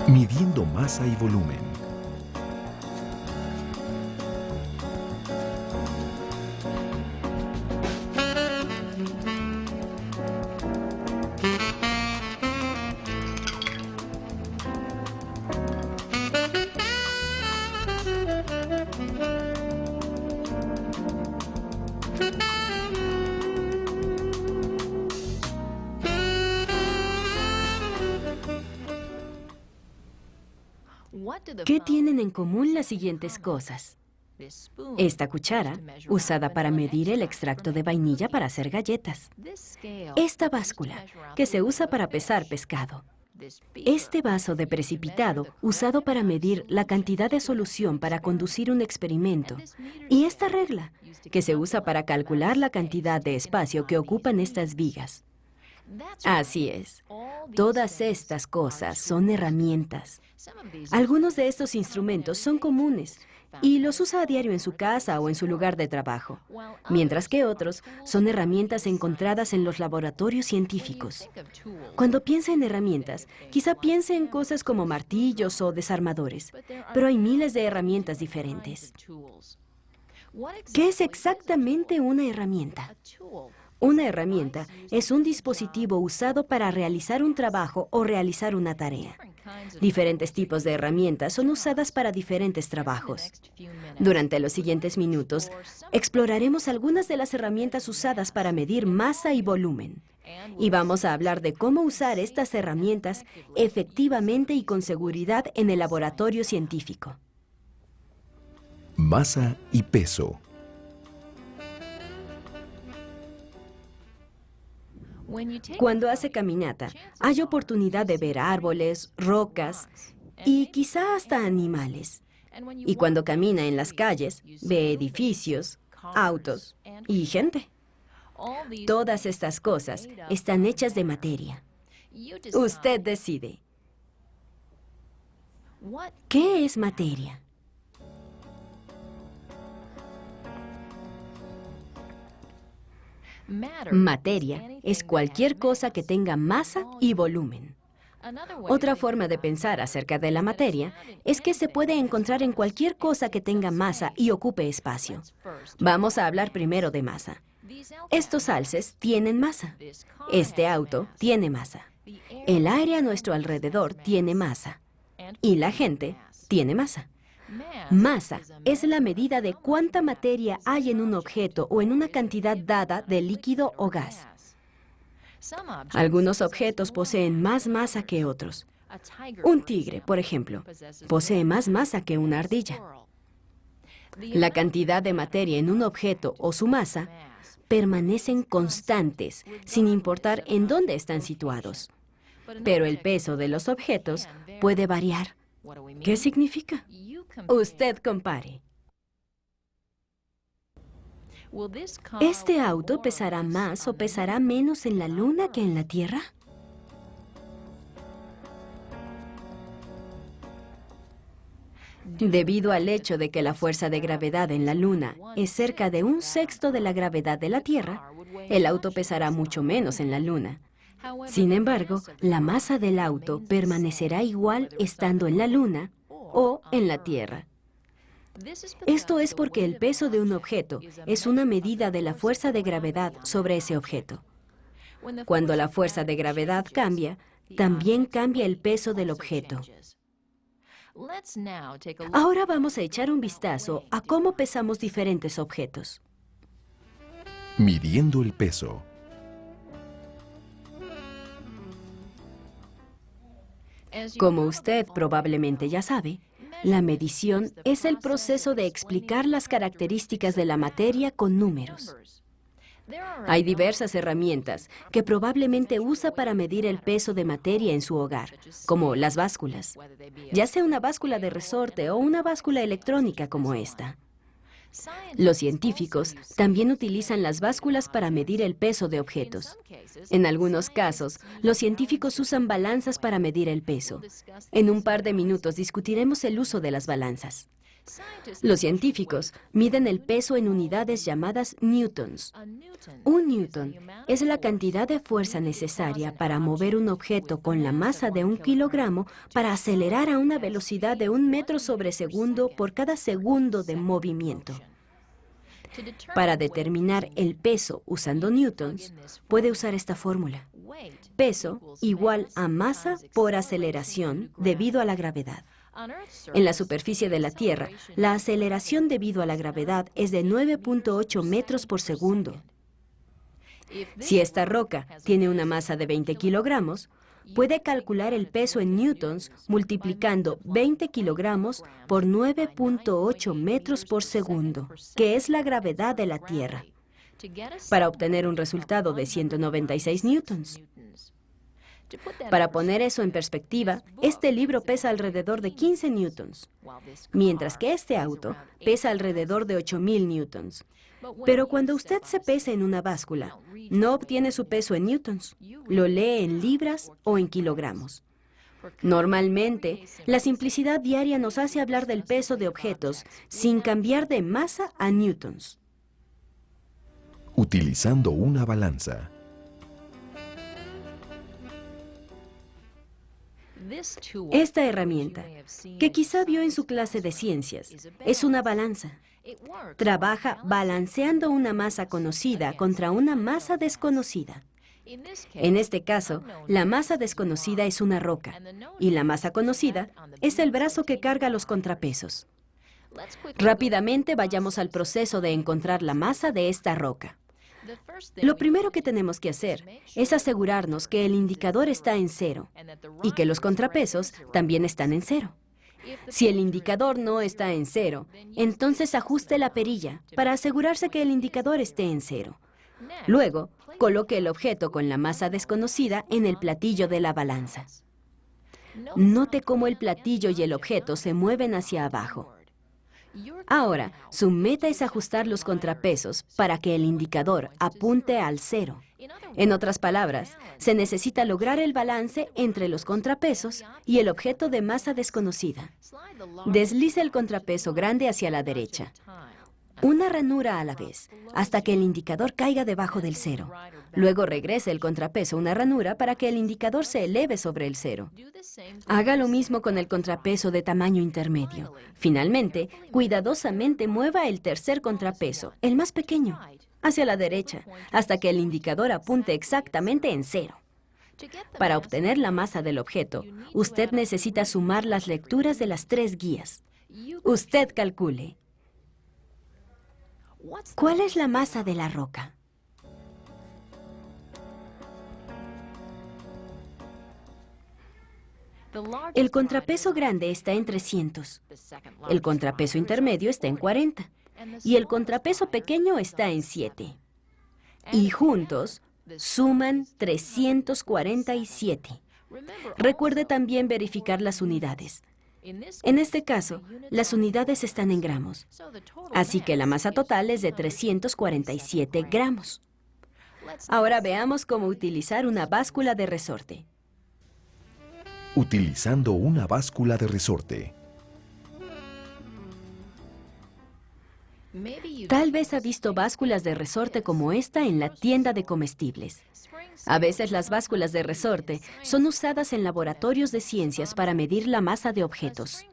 Midiendo masa y volumen. ¿Qué tienen en común las siguientes cosas? Esta cuchara, usada para medir el extracto de vainilla para hacer galletas. Esta báscula, que se usa para pesar pescado. Este vaso de precipitado, usado para medir la cantidad de solución para conducir un experimento. Y esta regla, que se usa para calcular la cantidad de espacio que ocupan estas vigas. Así es. Todas estas cosas son herramientas. Algunos de estos instrumentos son comunes y los usa a diario en su casa o en su lugar de trabajo, mientras que otros son herramientas encontradas en los laboratorios científicos. Cuando piensa en herramientas, quizá piense en cosas como martillos o desarmadores, pero hay miles de herramientas diferentes. ¿Qué es exactamente una herramienta? Una herramienta es un dispositivo usado para realizar un trabajo o realizar una tarea. Diferentes tipos de herramientas son usadas para diferentes trabajos. Durante los siguientes minutos, exploraremos algunas de las herramientas usadas para medir masa y volumen. Y vamos a hablar de cómo usar estas herramientas efectivamente y con seguridad en el laboratorio científico. Masa y peso. Cuando hace caminata, hay oportunidad de ver árboles, rocas y quizá hasta animales. Y cuando camina en las calles, ve edificios, autos y gente. Todas estas cosas están hechas de materia. Usted decide. ¿Qué es materia? Materia es cualquier cosa que tenga masa y volumen. Otra forma de pensar acerca de la materia es que se puede encontrar en cualquier cosa que tenga masa y ocupe espacio. Vamos a hablar primero de masa. Estos alces tienen masa. Este auto tiene masa. El aire a nuestro alrededor tiene masa. Y la gente tiene masa. Masa es la medida de cuánta materia hay en un objeto o en una cantidad dada de líquido o gas. Algunos objetos poseen más masa que otros. Un tigre, por ejemplo, posee más masa que una ardilla. La cantidad de materia en un objeto o su masa permanecen constantes, sin importar en dónde están situados. Pero el peso de los objetos puede variar. ¿Qué significa? Usted compare. ¿Este auto pesará más o pesará menos en la Luna que en la Tierra? Debido al hecho de que la fuerza de gravedad en la Luna es cerca de 1/6 de la gravedad de la Tierra, el auto pesará mucho menos en la Luna. Sin embargo, la masa del auto permanecerá igual estando en la Luna o en la Tierra. Esto es porque el peso de un objeto es una medida de la fuerza de gravedad sobre ese objeto. Cuando la fuerza de gravedad cambia, también cambia el peso del objeto. Ahora vamos a echar un vistazo a cómo pesamos diferentes objetos. Midiendo el peso. Como usted probablemente ya sabe, la medición es el proceso de explicar las características de la materia con números. Hay diversas herramientas que probablemente usa para medir el peso de materia en su hogar, como las básculas, ya sea una báscula de resorte o una báscula electrónica como esta. Los científicos también utilizan las básculas para medir el peso de objetos. En algunos casos, los científicos usan balanzas para medir el peso. En un par de minutos discutiremos el uso de las balanzas. Los científicos miden el peso en unidades llamadas newtons. Un newton es la cantidad de fuerza necesaria para mover un objeto con la masa de 1 kilogramo para acelerar a una velocidad de 1 metro sobre segundo por cada segundo de movimiento. Para determinar el peso usando newtons, puede usar esta fórmula. Peso igual a masa por aceleración debido a la gravedad. En la superficie de la Tierra, la aceleración debido a la gravedad es de 9.8 metros por segundo. Si esta roca tiene una masa de 20 kilogramos, puede calcular el peso en newtons multiplicando 20 kilogramos por 9.8 metros por segundo, que es la gravedad de la Tierra, para obtener un resultado de 196 newtons. Para poner eso en perspectiva, este libro pesa alrededor de 15 newtons, mientras que este auto pesa alrededor de 8.000 newtons. Pero cuando usted se pesa en una báscula, no obtiene su peso en newtons, lo lee en libras o en kilogramos. Normalmente, la simplicidad diaria nos hace hablar del peso de objetos sin cambiar de masa a newtons. Utilizando una balanza. Esta herramienta, que quizá vio en su clase de ciencias, es una balanza. Trabaja balanceando una masa conocida contra una masa desconocida. En este caso, la masa desconocida es una roca y la masa conocida es el brazo que carga los contrapesos. Rápidamente vayamos al proceso de encontrar la masa de esta roca. Lo primero que tenemos que hacer es asegurarnos que el indicador está en 0 y que los contrapesos también están en 0. Si el indicador no está en 0, entonces ajuste la perilla para asegurarse que el indicador esté en 0. Luego, coloque el objeto con la masa desconocida en el platillo de la balanza. Note cómo el platillo y el objeto se mueven hacia abajo. Ahora, su meta es ajustar los contrapesos para que el indicador apunte al 0. En otras palabras, se necesita lograr el balance entre los contrapesos y el objeto de masa desconocida. Deslice el contrapeso grande hacia la derecha, una ranura a la vez, hasta que el indicador caiga debajo del 0. Luego regrese el contrapeso una ranura para que el indicador se eleve sobre el 0. Haga lo mismo con el contrapeso de tamaño intermedio. Finalmente, cuidadosamente mueva el tercer contrapeso, el más pequeño, hacia la derecha, hasta que el indicador apunte exactamente en 0. Para obtener la masa del objeto, usted necesita sumar las lecturas de las 3 guías. Usted calcule. ¿Cuál es la masa de la roca? El contrapeso grande está en 300, el contrapeso intermedio está en 40 y el contrapeso pequeño está en 7. Y juntos suman 347. Recuerde también verificar las unidades. En este caso, las unidades están en gramos, así que la masa total es de 347 gramos. Ahora veamos cómo utilizar una báscula de resorte. Utilizando una báscula de resorte. Tal vez ha visto básculas de resorte como esta en la tienda de comestibles. A veces las básculas de resorte son usadas en laboratorios de ciencias para medir la masa de objetos.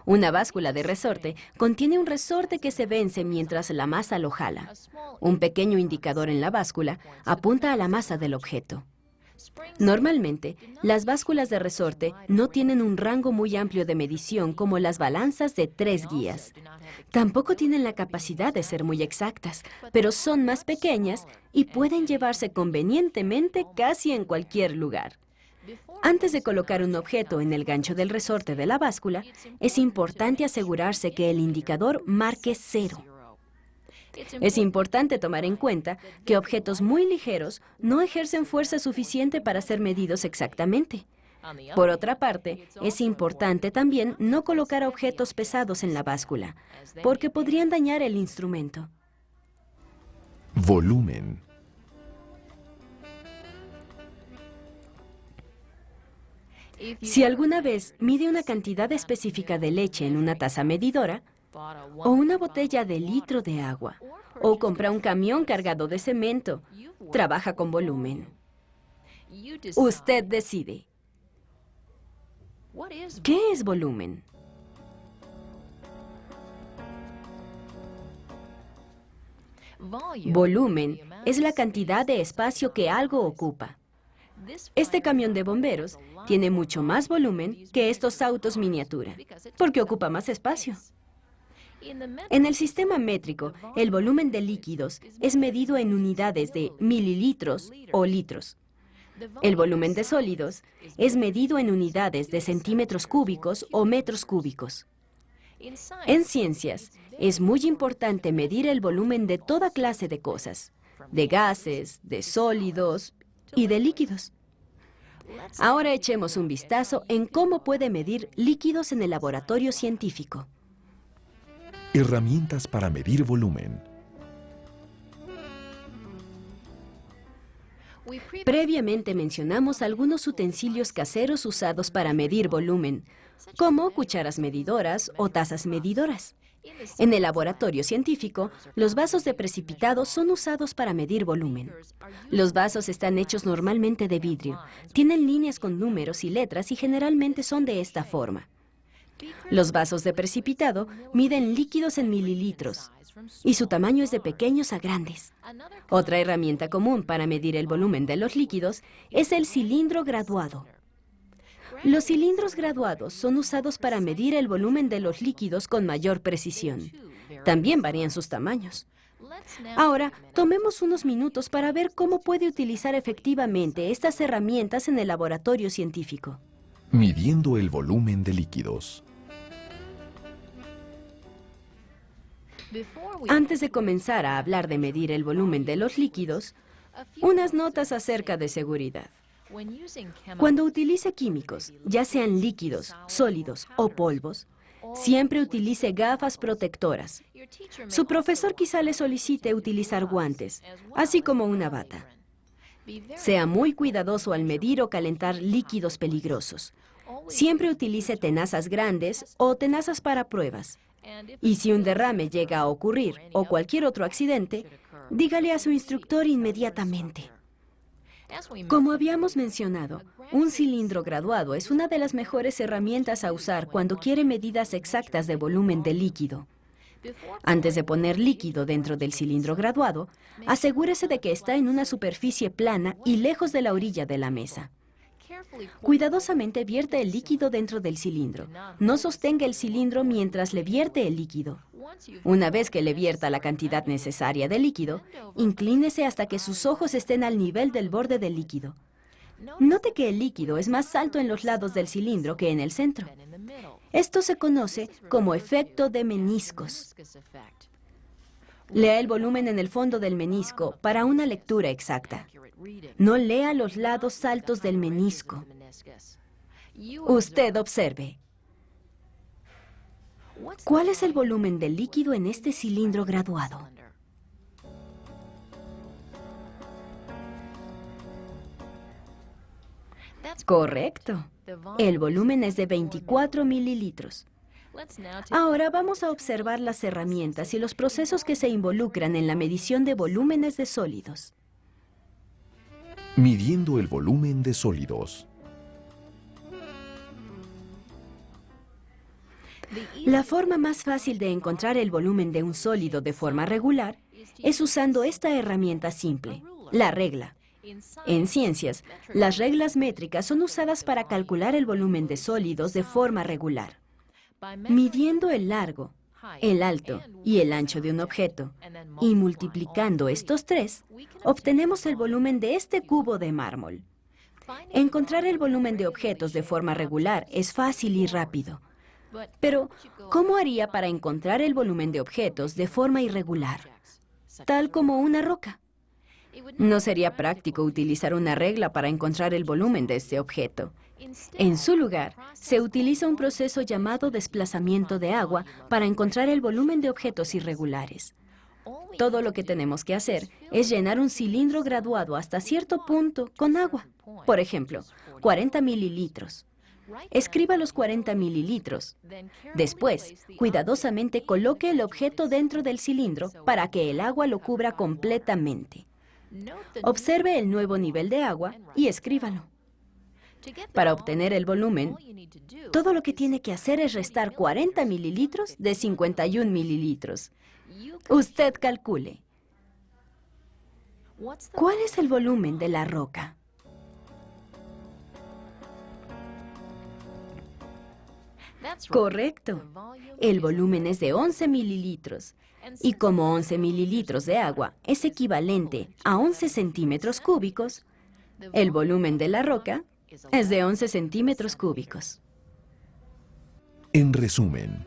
Una báscula de resorte contiene un resorte que se vence mientras la masa lo jala. Un pequeño indicador en la báscula apunta a la masa del objeto. Normalmente, las básculas de resorte no tienen un rango muy amplio de medición como las balanzas de 3 guías. Tampoco tienen la capacidad de ser muy exactas, pero son más pequeñas y pueden llevarse convenientemente casi en cualquier lugar. Antes de colocar un objeto en el gancho del resorte de la báscula, es importante asegurarse que el indicador marque 0. Es importante tomar en cuenta que objetos muy ligeros no ejercen fuerza suficiente para ser medidos exactamente. Por otra parte, es importante también no colocar objetos pesados en la báscula, porque podrían dañar el instrumento. Volumen. Si alguna vez mide una cantidad específica de leche en una taza medidora, o una botella de litro de agua, o compra un camión cargado de cemento. Trabaja con volumen. Usted decide. ¿Qué es volumen? Volumen es la cantidad de espacio que algo ocupa. Este camión de bomberos tiene mucho más volumen que estos autos miniatura, porque ocupa más espacio. En el sistema métrico, el volumen de líquidos es medido en unidades de mililitros o litros. El volumen de sólidos es medido en unidades de centímetros cúbicos o metros cúbicos. En ciencias, es muy importante medir el volumen de toda clase de cosas, de gases, de sólidos y de líquidos. Ahora echemos un vistazo en cómo puede medir líquidos en el laboratorio científico. Herramientas para medir volumen. Previamente mencionamos algunos utensilios caseros usados para medir volumen, como cucharas medidoras o tazas medidoras. En el laboratorio científico, los vasos de precipitado son usados para medir volumen. Los vasos están hechos normalmente de vidrio, tienen líneas con números y letras y generalmente son de esta forma. Los vasos de precipitado miden líquidos en mililitros y su tamaño es de pequeños a grandes. Otra herramienta común para medir el volumen de los líquidos es el cilindro graduado. Los cilindros graduados son usados para medir el volumen de los líquidos con mayor precisión. También varían sus tamaños. Ahora, tomemos unos minutos para ver cómo puede utilizar efectivamente estas herramientas en el laboratorio científico. Midiendo el volumen de líquidos. Antes de comenzar a hablar de medir el volumen de los líquidos, unas notas acerca de seguridad. Cuando utilice químicos, ya sean líquidos, sólidos o polvos, siempre utilice gafas protectoras. Su profesor quizá le solicite utilizar guantes, así como una bata. Sea muy cuidadoso al medir o calentar líquidos peligrosos. Siempre utilice tenazas grandes o tenazas para pruebas. Y si un derrame llega a ocurrir o cualquier otro accidente, dígale a su instructor inmediatamente. Como habíamos mencionado, un cilindro graduado es una de las mejores herramientas a usar cuando quiere medidas exactas de volumen de líquido. Antes de poner líquido dentro del cilindro graduado, asegúrese de que está en una superficie plana y lejos de la orilla de la mesa. Cuidadosamente vierta el líquido dentro del cilindro. No sostenga el cilindro mientras le vierte el líquido. Una vez que le vierta la cantidad necesaria de líquido, inclínese hasta que sus ojos estén al nivel del borde del líquido. Note que el líquido es más alto en los lados del cilindro que en el centro. Esto se conoce como efecto de meniscos. Lea el volumen en el fondo del menisco para una lectura exacta. No lea los lados altos del menisco. Usted observe. ¿Cuál es el volumen del líquido en este cilindro graduado? Correcto. El volumen es de 24 mililitros. Ahora vamos a observar las herramientas y los procesos que se involucran en la medición de volúmenes de sólidos. Midiendo el volumen de sólidos. La forma más fácil de encontrar el volumen de un sólido de forma regular es usando esta herramienta simple, la regla. En ciencias, las reglas métricas son usadas para calcular el volumen de sólidos de forma regular. Midiendo el largo, el alto y el ancho de un objeto y multiplicando estos tres, obtenemos el volumen de este cubo de mármol. Encontrar el volumen de objetos de forma regular es fácil y rápido. Pero, ¿cómo haría para encontrar el volumen de objetos de forma irregular, tal como una roca? No sería práctico utilizar una regla para encontrar el volumen de este objeto. En su lugar, se utiliza un proceso llamado desplazamiento de agua para encontrar el volumen de objetos irregulares. Todo lo que tenemos que hacer es llenar un cilindro graduado hasta cierto punto con agua. Por ejemplo, 40 mililitros. Escriba los 40 mililitros. Después, cuidadosamente coloque el objeto dentro del cilindro para que el agua lo cubra completamente. Observe el nuevo nivel de agua y escríbalo. Para obtener el volumen, todo lo que tiene que hacer es restar 40 mililitros de 51 mililitros. Usted calcule. ¿Cuál es el volumen de la roca? Correcto. El volumen es de 11 mililitros. Y como 11 mililitros de agua es equivalente a 11 centímetros cúbicos, el volumen de la roca es de 11 centímetros cúbicos. En resumen,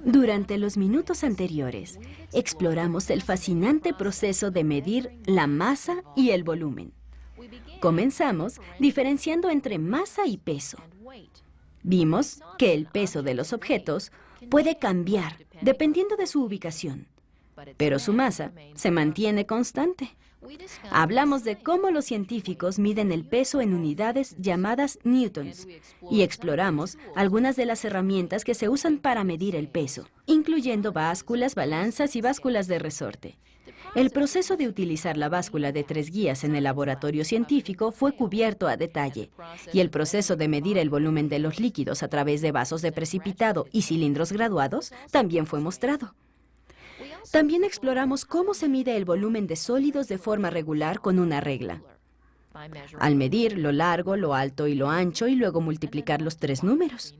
Durante los minutos anteriores, exploramos el fascinante proceso de medir la masa y el volumen. Comenzamos diferenciando entre masa y peso. Vimos que el peso de los objetos puede cambiar dependiendo de su ubicación, pero su masa se mantiene constante. Hablamos de cómo los científicos miden el peso en unidades llamadas newtons y exploramos algunas de las herramientas que se usan para medir el peso, incluyendo básculas, balanzas y básculas de resorte. El proceso de utilizar la báscula de 3 guías en el laboratorio científico fue cubierto a detalle, y el proceso de medir el volumen de los líquidos a través de vasos de precipitado y cilindros graduados también fue mostrado. También exploramos cómo se mide el volumen de sólidos de forma regular con una regla. Al medir lo largo, lo alto y lo ancho y luego multiplicar los 3 números.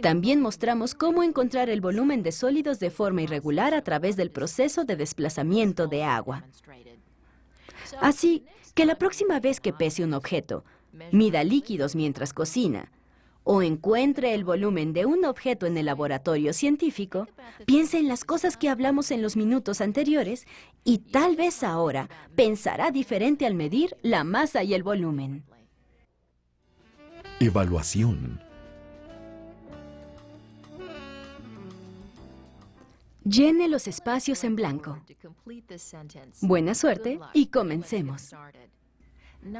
También mostramos cómo encontrar el volumen de sólidos de forma irregular a través del proceso de desplazamiento de agua. Así que la próxima vez que pese un objeto, mida líquidos mientras cocina, o encuentre el volumen de un objeto en el laboratorio científico, piense en las cosas que hablamos en los minutos anteriores y tal vez ahora pensará diferente al medir la masa y el volumen. evaluación. Llene los espacios en blanco. Buena suerte y comencemos.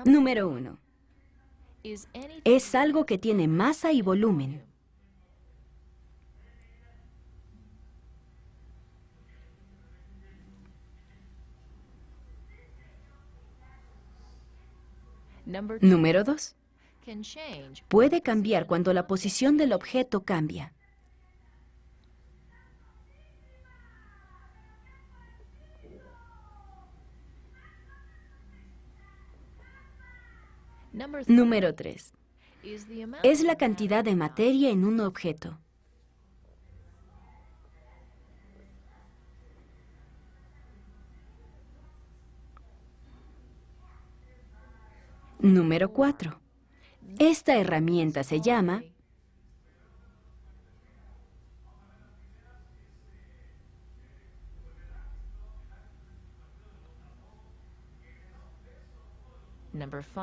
Número 1. Es algo que tiene masa y volumen. Número 2. Puede cambiar cuando la posición del objeto cambia. Número 3. Es la cantidad de materia en un objeto. Número 4. Esta herramienta se llama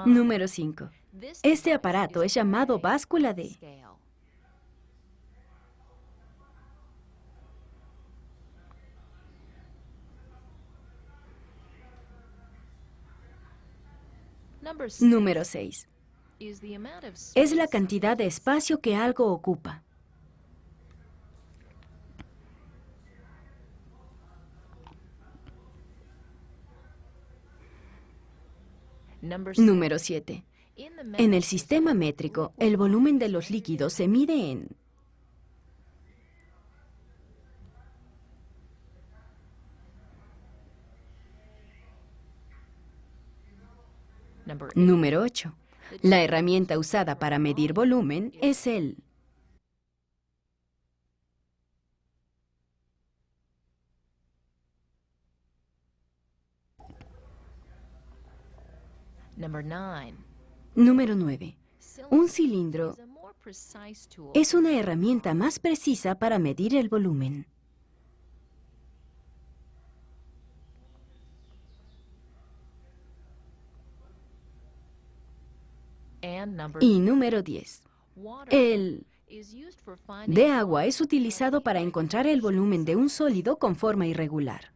Número 5. Este aparato es llamado báscula de... Número 6. Es la cantidad de espacio que algo ocupa. Número 7. En el sistema métrico, el volumen de los líquidos se mide en... Número 8. La herramienta usada para medir volumen es el... Número 9. Un cilindro es una herramienta más precisa para medir el volumen. Y número 10. El de agua es utilizado para encontrar el volumen de un sólido con forma irregular.